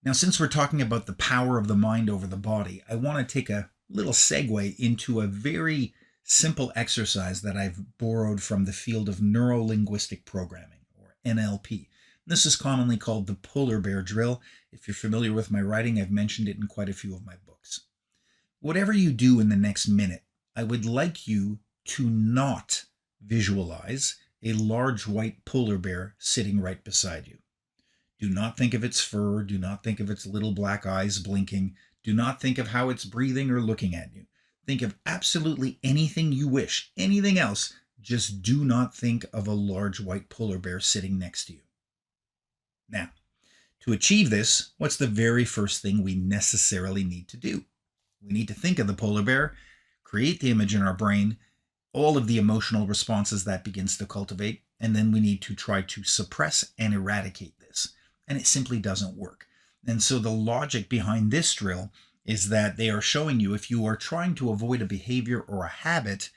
Now, since we're talking about the power of the mind over the body, I want to take a little segue into a very simple exercise that I've borrowed from the field of neuro-linguistic programming, or NLP. This is commonly called the polar bear drill. If you're familiar with my writing, I've mentioned it in quite a few of my books. Whatever you do in the next minute, I would like you to not visualize a large white polar bear sitting right beside you. Do not think of its fur. Do not think of its little black eyes blinking. Do not think of how it's breathing or looking at you. Think of absolutely anything you wish, anything else. Just do not think of a large white polar bear sitting next to you. Now, to achieve this, what's the very first thing we necessarily need to do? We need to think of the polar bear, create the image in our brain, all of the emotional responses that begins to cultivate, and then we need to try to suppress and eradicate this. And it simply doesn't work. And so the logic behind this drill is that they are showing you if you are trying to avoid a behavior or a habit,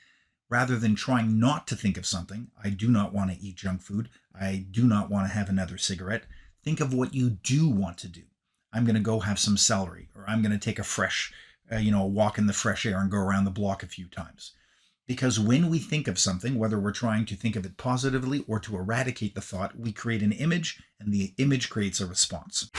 rather than trying not to think of something, I do not want to eat junk food, I do not want to have another cigarette, think of what you do want to do. I'm going to go have some celery, or I'm going to take a fresh, walk in the fresh air and go around the block a few times. Because when we think of something, whether we're trying to think of it positively or to eradicate the thought, we create an image, and the image creates a response.